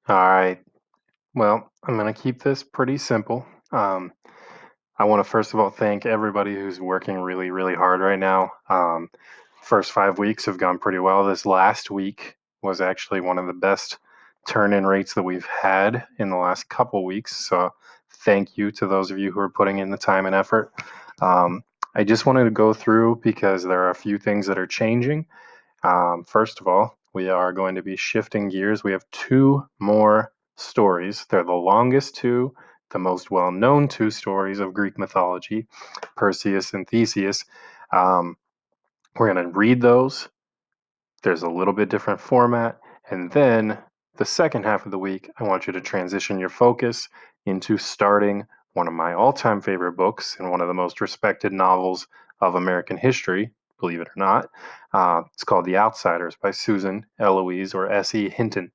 All right. Well, I'm going to keep this pretty simple. I want to first of all thank everybody who's working really, really hard right now. First 5 weeks have gone pretty well. This last week was actually one of the best turn-in rates that we've had in the last couple weeks. So thank you to those of you who are putting in the time and effort. I just wanted to go through because there are a few things that are changing. First of all, we are going to be shifting gears. We have two more stories. They're the longest two, the most well known two stories of Greek mythology, Perseus and Theseus. Um, we're going to read those. There's a little bit different format. And then the second half of the week, I want you to transition your focus into starting one of my all time favorite books and one of the most respected novels of American history, believe it or not. It's called The Outsiders by Susan Eloise or S.E. Hinton.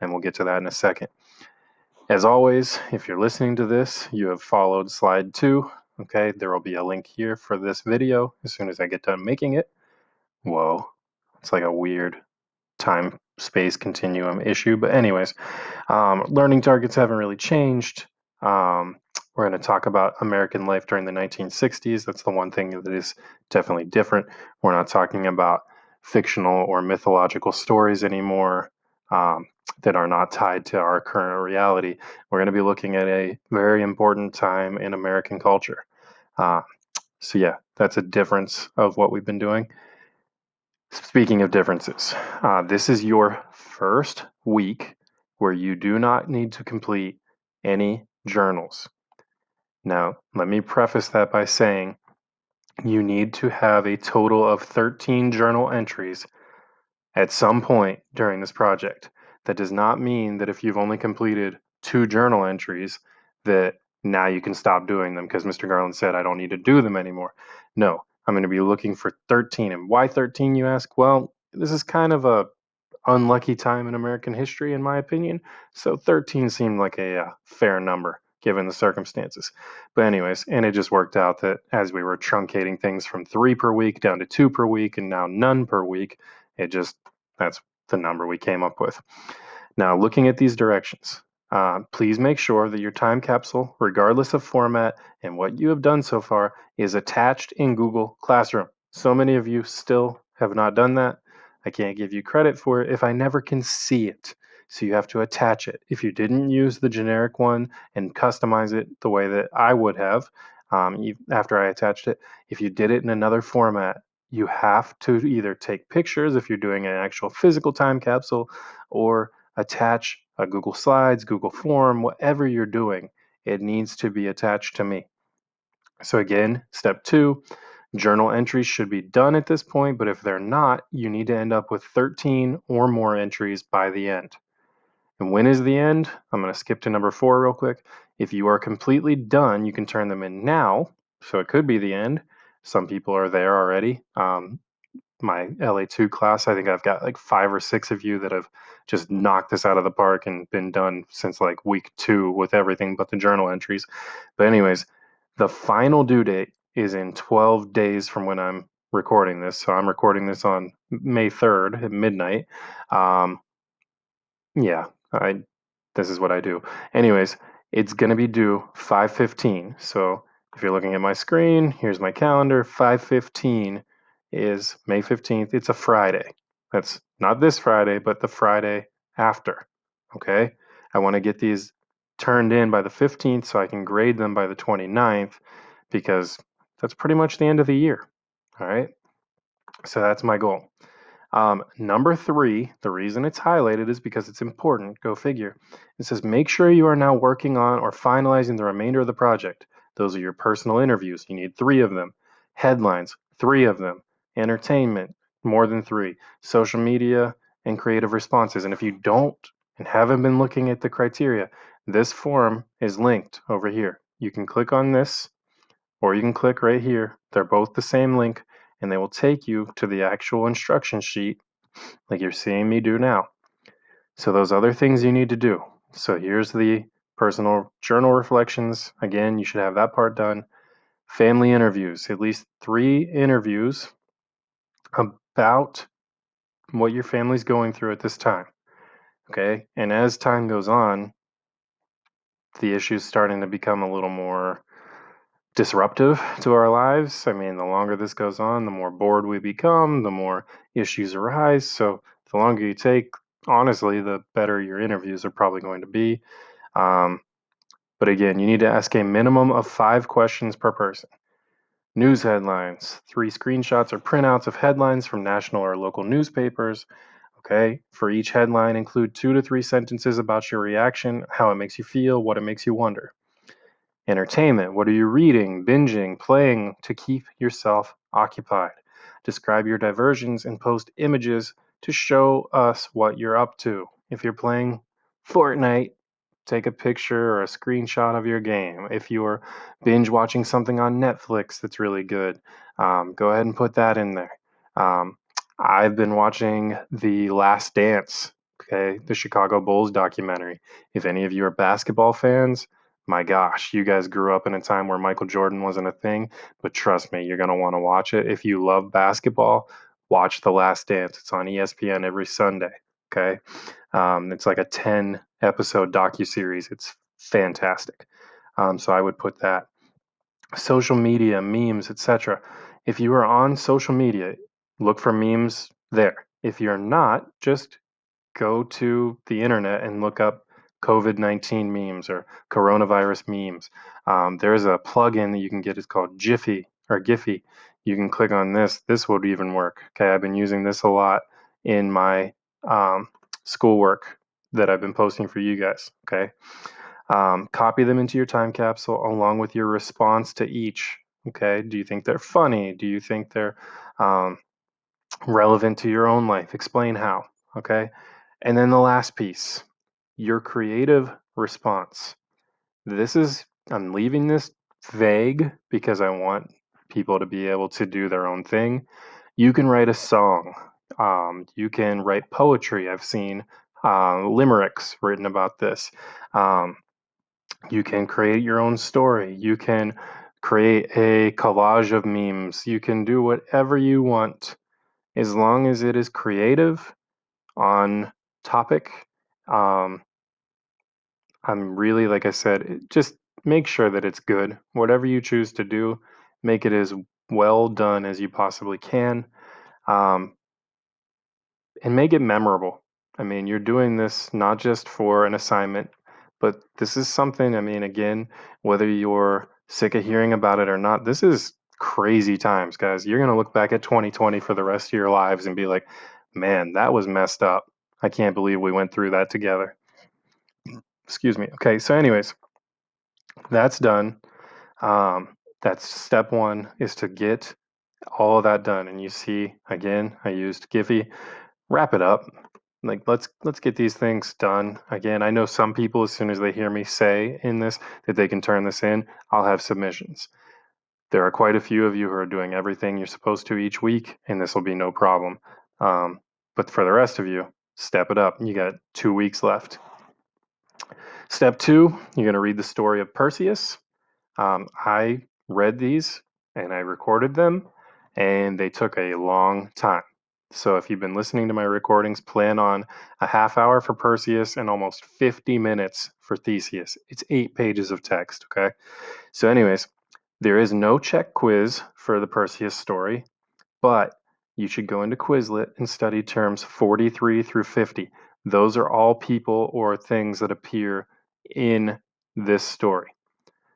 And we'll get to that in a second. As always, if you're listening to this, you have followed slide 2. Okay, there will be a link here for this video as soon as I get done making it. Whoa, it's like a weird time space continuum issue. But, anyways, learning targets haven't really changed. We're going to talk about American life during the 1960s. That's the one thing that is definitely different. We're not talking about fictional or mythological stories anymore that are not tied to our current reality. We're going to be looking at a very important time in American culture. So, yeah, that's a difference of what we've been doing. Speaking of differences, this is your first week where you do not need to complete any journals. Now, let me preface that by saying you need to have a total of 13 journal entries at some point during this project. That does not mean that if you've only completed 2 journal entries that now you can stop doing them because Mr. Garland said I don't need to do them anymore. No, I'm going to be looking for 13. And why 13, you ask? Well, this is kind of a unlucky time in American history, in my opinion. So 13 seemed like a fair number given the circumstances. But, anyways, and it just worked out that as we were truncating things from 3 per week down to 2 per week and now none per week, that's the number we came up with. Now, looking at these directions, please make sure that your time capsule, regardless of format and what you have done so far, is attached in Google Classroom. So many of you still have not done that. I can't give you credit for it if I never can see it. So you have to attach it. If you didn't use the generic one and customize it the way that I would have after I attached it, if you did it in another format, you have to either take pictures if you're doing an actual physical time capsule or attach a Google Slides, Google Form, whatever you're doing, it needs to be attached to me. So again, step 2, journal entries should be done at this point, but if they're not, you need to end up with 13 or more entries by the end. And when is the end? I'm going to skip to number 4 real quick. If you are completely done, you can turn them in now. So it could be the end. Some people are there already. My LA2 class, I think I've got like 5 or 6 of you that have just knocked this out of the park and been done since like week 2 with everything but the journal entries. But, anyways, the final due date is in 12 days from when I'm recording this. So I'm recording this on May 3rd at midnight. Um, yeah, this is what I do. Anyways, it's going to be due 5:15. So if you're looking at my screen, here's my calendar. 5:15 is May 15th. It's a Friday. That's not this Friday, but the Friday after. Okay? I want to get these turned in by the 15th so I can grade them by the 29th because that's pretty much the end of the year. All right? So that's my goal. Number 3, the reason it's highlighted is because it's important. Go figure. It says make sure you are now working on or finalizing the remainder of the project. Those are your personal interviews. You need 3 of them. Headlines, 3 of them. Entertainment, more than 3. Social media and creative responses. And if you don't and haven't been looking at the criteria, this form is linked over here. You can click on this or you can click right here. They're both the same link and they will take you to the actual instruction sheet like you're seeing me do now. So those other things you need to do. So here's the personal journal reflections. Again, you should have that part done. Family interviews, at least 3 interviews about what your family's going through at this time. Okay. And as time goes on, the issue's starting to become a little more disruptive to our lives. I mean, the longer this goes on, the more bored we become, the more issues arise. So the longer you take, honestly, the better your interviews are probably going to be. Um, but again, you need to ask a minimum of 5 questions per person. News headlines, 3 screenshots or printouts of headlines from national or local newspapers. Okay, for each headline, include 2 to 3 sentences about your reaction, how it makes you feel, what it makes you wonder. Entertainment. What are you reading, binging, playing to keep yourself occupied? Describe your diversions and post images to show us what you're up to. If you're playing Fortnite, take a picture or a screenshot of your game. If you're binge watching something on Netflix that's really good, go ahead and put that in there. Um, I've been watching The Last Dance, okay, the Chicago Bulls documentary. If any of you are basketball fans, my gosh, you guys grew up in a time where Michael Jordan wasn't a thing, but trust me, you're going to want to watch it. If you love basketball, watch The Last Dance. It's on ESPN every Sunday. Okay. It's like a 10 episode docu-series. It's fantastic. So I would put that. Social media, memes, etc. If you are on social media, look for memes there. If you're not, just go to the internet and look up COVID-19 memes or coronavirus memes. There's a plugin that you can get. It's called Jiffy or Giphy. You can click on this. This would even work. Okay, I've been using this a lot in my schoolwork that I've been posting for you guys. Okay, copy them into your time capsule along with your response to each. Okay, do you think they're funny? Do you think they're um, relevant to your own life? Explain how. Okay, and then the last piece, your creative response. I'm leaving this vague because I want people to be able to do their own thing. You can write a song. You can write poetry. I've seen limericks written about this. Um, you can create your own story. You can create a collage of memes. You can do whatever you want as long as it is creative on topic. Um, I'm really, like I said, just make sure that it's good. Whatever you choose to do, make it as well done as you possibly can, um, and make it memorable. I mean, you're doing this not just for an assignment, but this is something, I mean, again, whether you're sick of hearing about it or not, this is crazy times, guys. You're going to look back at 2020 for the rest of your lives and be like, man, that was messed up. I can't believe we went through that together. Excuse me. Okay, so, anyways, that's done. That's step one is to get all of that done. And you see, again, I used Giphy. Wrap it up. Like let's get these things done. Again, I know some people, as soon as they hear me say in this that they can turn this in, I'll have submissions. There are quite a few of you who are doing everything you're supposed to each week, and this will be no problem. But for the rest of you, step it up. You got 2 weeks left. Step two, you're going to read the story of Perseus. I read these and I recorded them, and they took a long time. So if you've been listening to my recordings, plan on a half hour for Perseus and almost 50 minutes for Theseus. It's 8 pages of text, okay? So, anyways, there is no check quiz for the Perseus story, but you should go into Quizlet and study terms 43 through 50. Those are all people or things that appear in this story.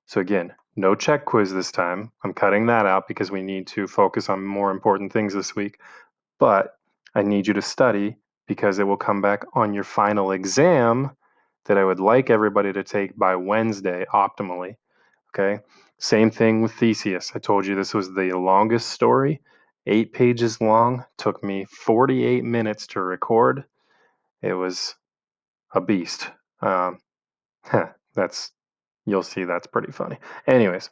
So again, no check quiz this time. I'm cutting that out because we need to focus on more important things this week. But I need you to study because it will come back on your final exam that I would like everybody to take by Wednesday optimally. Okay. Same thing with Theseus. I told you this was the longest story, 8 pages long. Took me 48 minutes to record. It was a beast. Um, that's You'll see that's pretty funny. Anyways,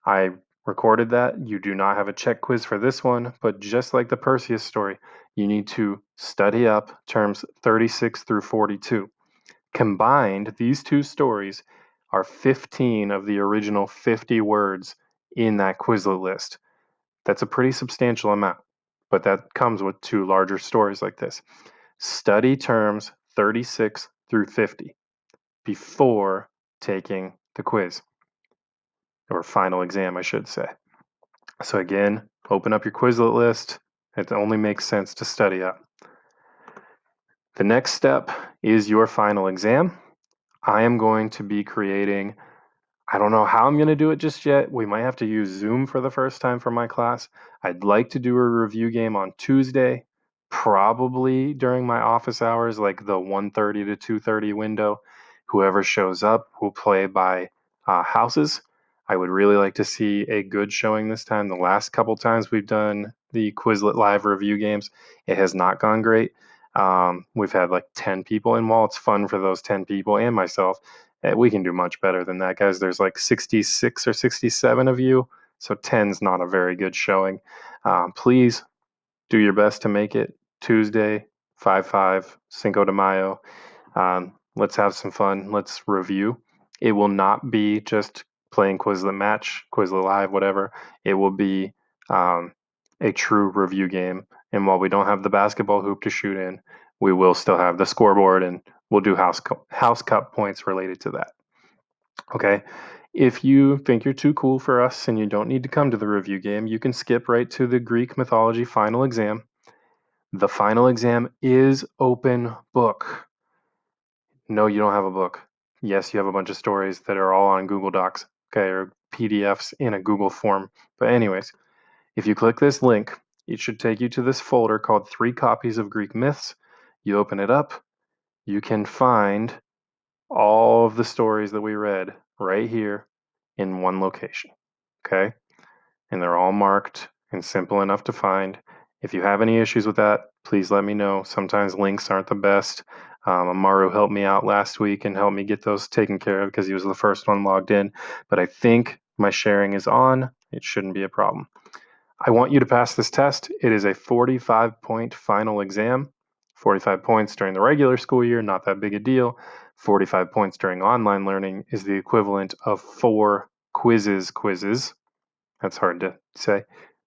I recorded that. You do not have a check quiz for this one, but just like the Perseus story, you need to study up terms 36 through 42. Combined, these two stories are 15 of the original 50 words in that Quizlet list. That's a pretty substantial amount, but that comes with two larger stories like this. Study terms 36 through 50 before taking the quiz, or final exam, I should say. So again, open up your Quizlet list. It only makes sense to study up. The next step is your final exam. I am going to be creating, I don't know how I'm going to do it just yet. We might have to use Zoom for the first time for my class. I'd like to do a review game on Tuesday, probably during my office hours, like the 1:30 to 2:30 window. Whoever shows up will play by houses. I would really like to see a good showing this time. The last couple times we've done the Quizlet live review games, it has not gone great. We've had like 10 people in. While it's fun for those 10 people and myself, we can do much better than that, guys. There's like 66 or 67 of you, so 10's not a very good showing. Please do your best to make it Tuesday, 5/5, Cinco de Mayo. Let's have some fun. Let's review. It will not be just playing Quizlet Match, Quizlet Live, whatever. It will be a true review game. And while we don't have the basketball hoop to shoot in, we will still have the scoreboard, and we'll do house cup points related to that. Okay. If you think you're too cool for us and you don't need to come to the review game, you can skip right to the Greek mythology final exam. The final exam is open book. No, you don't have a book. Yes, you have a bunch of stories that are all on Google Docs, okay, or PDFs in a Google form. But anyways, if you click this link, it should take you to this folder called 3 Copies of Greek Myths. You open it up, you can find all of the stories that we read right here in one location, okay? And they're all marked and simple enough to find. If you have any issues with that, please let me know. Sometimes links aren't the best. Amaru helped me out last week and helped me get those taken care of because he was the first one logged in. But I think my sharing is on. It shouldn't be a problem. I want you to pass this test. It is a 45-point final exam. 45 points during the regular school year, not that big a deal. 45 points during online learning is the equivalent of 4 quizzes. That's hard to say.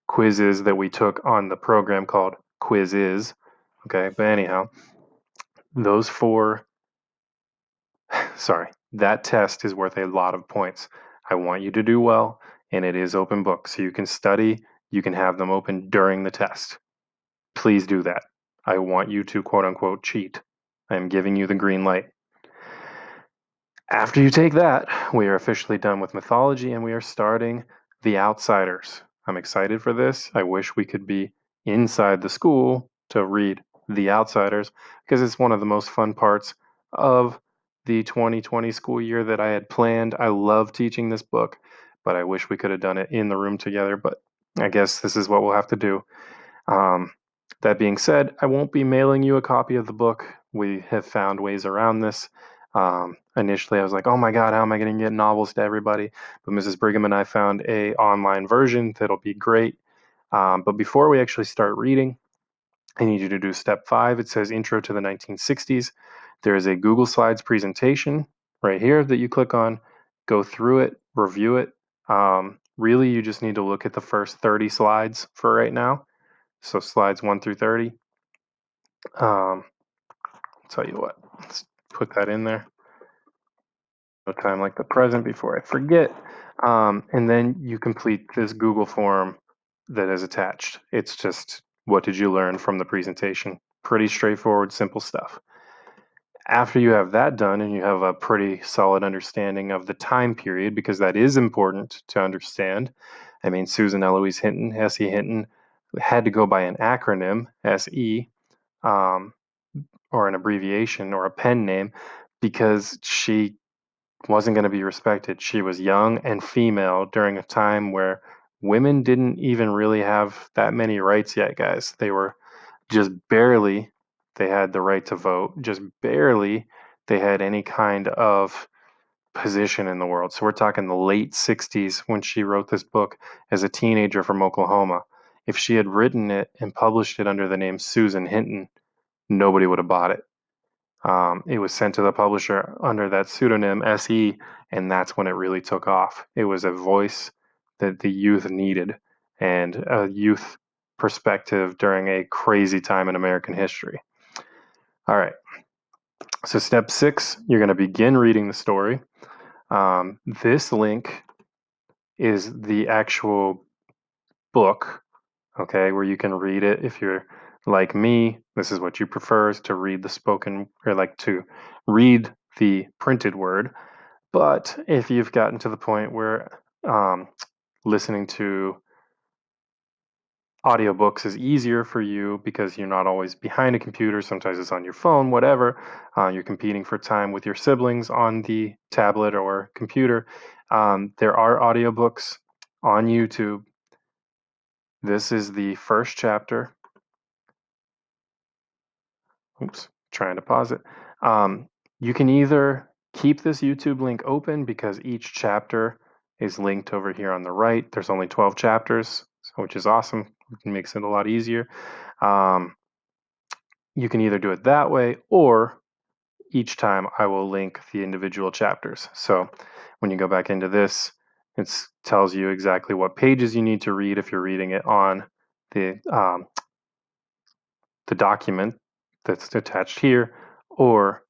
Quizzes that we took on the program called Quizzes. Okay, but anyhow, those 4, that test is worth a lot of points. I want you to do well, and it is open book, so you can study, you can have them open during the test. Please do that. I want you to quote unquote cheat. I am giving you the green light. After you take that, we are officially done with mythology and we are starting The Outsiders. I'm excited for this. I wish we could be inside the school to read The Outsiders because it's one of the most fun parts of the 2020 school year that I had planned. I love teaching this book, but I wish we could have done it in the room together. But I guess this is what we'll have to do. That being said, I won't be mailing you a copy of the book. We have found ways around this. Initially, I was like, oh my God, how am I going to get novels to everybody? But Mrs. Brigham and I found a online version that'll be great. But before we actually start reading, I need you to do step 5. It says Intro to the 1960s. There is a Google Slides presentation right here that you click on, go through it, review it. Really, you just need to look at the first 30 slides for right now. So slides 1 through 30. I'll tell you what, let's put that in there. No time like the present before I forget. And then you complete this Google form that is attached. It's just, what did you learn from the presentation? Pretty straightforward, simple stuff. After you have that done and you have a pretty solid understanding of the time period, because that is important to understand. I mean, Susan Eloise Hinton, S.E. Hinton, had to go by an acronym, S.E., or an abbreviation or a pen name, because she wasn't going to be respected. She was young and female during a time where women didn't even really have that many rights yet, guys. They were just barely, they had the right to vote, just barely they had any kind of position in the world. So we're talking the late 60s when she wrote this book as a teenager from Oklahoma. If she had written it and published it under the name Susan Hinton, nobody would have bought it. It was sent to the publisher under that pseudonym SE, and that's when it really took off. It was a voice that the youth needed and a youth perspective during a crazy time in American history. All right. So step 6, you're going to begin reading the story. This link is the actual book, okay, where you can read it. If you're like me, this is what you prefer, is to read the spoken, or like to read the printed word. But if you've gotten to the point where listening to audiobooks is easier for you because you're not always behind a computer, sometimes it's on your phone, whatever, you're competing for time with your siblings on the tablet or computer, there are audiobooks on YouTube. This is the first chapter. Oops, trying to pause it. You can either keep this YouTube link open because each chapter is linked over here on the right. There's only 12 chapters, which is awesome. It makes it a lot easier. Um, you can either do it that way, or each time I will link the individual chapters. So when you go back into this, it tells you exactly what pages you need to read if you're reading it on the document that's attached here, or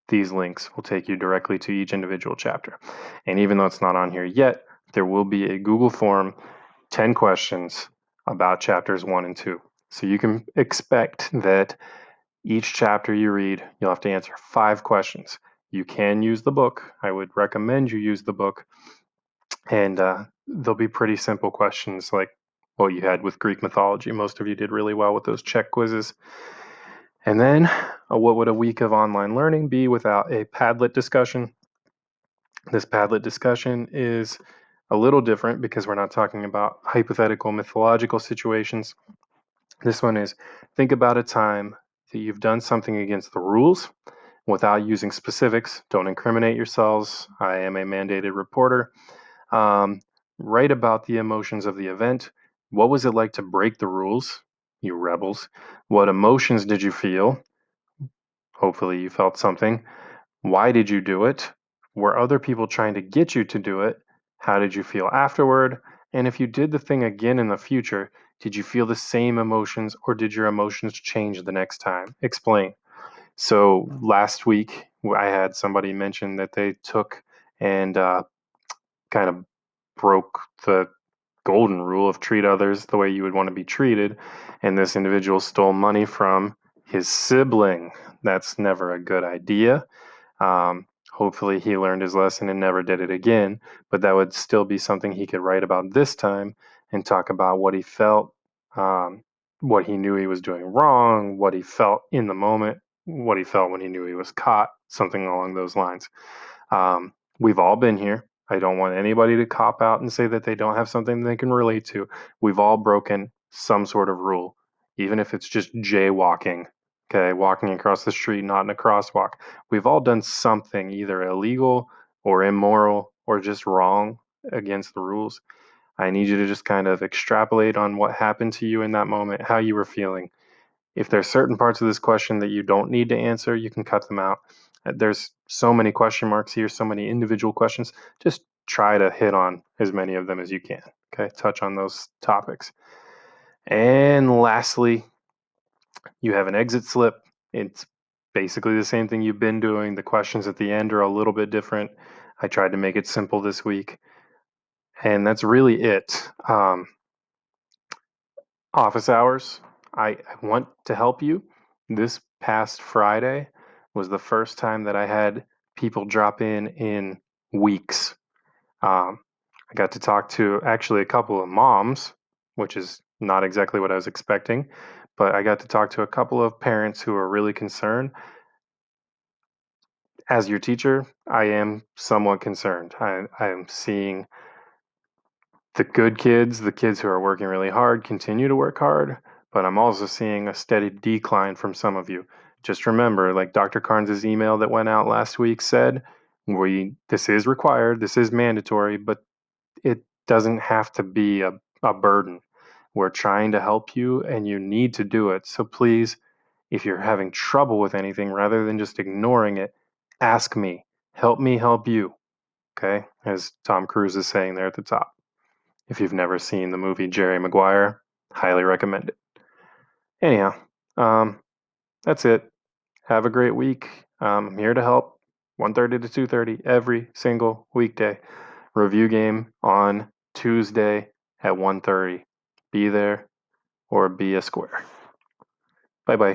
these links will take you directly to each individual chapter. And even though it's not on here yet, there will be a Google form, 10 questions about chapters 1 and 2. So you can expect that each chapter you read, you'll have to answer 5 questions. You can use the book. I would recommend you use the book. And they'll be pretty simple questions like what you had with Greek mythology. Most of you did really well with those check quizzes. And then, what would a week of online learning be without a Padlet discussion? This Padlet discussion is a little different because we're not talking about hypothetical mythological situations. This one is, think about a time that you've done something against the rules without using specifics. Don't incriminate yourselves. I am a mandated reporter. Um, write about the emotions of the event. What was it like to break the rules, you rebels? What emotions did you feel? Hopefully, you felt something. Why did you do it? Were other people trying to get you to do it? How did you feel afterward? And if you did the thing again in the future, did you feel the same emotions, or did your emotions change the next time? Explain. So last week, I had somebody mention that they took and kind of broke the golden rule of treat others the way you would want to be treated. And this individual stole money from his sibling. That's never a good idea. Hopefully, he learned his lesson and never did it again, but that would still be something he could write about this time and talk about what he felt, what he knew he was doing wrong, what he felt in the moment, what he felt when he knew he was caught, something along those lines. We've all been here. I don't want anybody to cop out and say that they don't have something they can relate to. We've all broken some sort of rule, even if it's just jaywalking, okay, walking across the street, not in a crosswalk. We've all done something either illegal or immoral or just wrong against the rules. I need you to just kind of extrapolate on what happened to you in that moment, how you were feeling. If there's certain parts of this question that you don't need to answer, you can cut them out. There's so many question marks here, so many individual questions. Just try to hit on as many of them as you can. Okay, touch on those topics. And lastly, you have an exit slip. It's basically the same thing you've been doing. The questions at the end are a little bit different. I tried to make it simple this week. And that's really it. Office hours. I want to help you. This past Friday was the first time that I had people drop in weeks. I got to talk to actually a couple of moms, which is not exactly what I was expecting, but I got to talk to a couple of parents who are really concerned. As your teacher, I am somewhat concerned. I am seeing the good kids, the kids who are working really hard, continue to work hard, but I'm also seeing a steady decline from some of you. Just remember, like Dr. Carnes' email that went out last week said, this is required, this is mandatory, but it doesn't have to be a burden. We're trying to help you and you need to do it. So please, if you're having trouble with anything, rather than just ignoring it, ask me. Help me help you. Okay? As Tom Cruise is saying there at the top. If you've never seen the movie Jerry Maguire, highly recommend it. Anyhow, that's it. Have a great week. I'm here to help. 1:30 to 2:30 every single weekday. Review game on Tuesday at 1:30. Be there or be a square. Bye bye.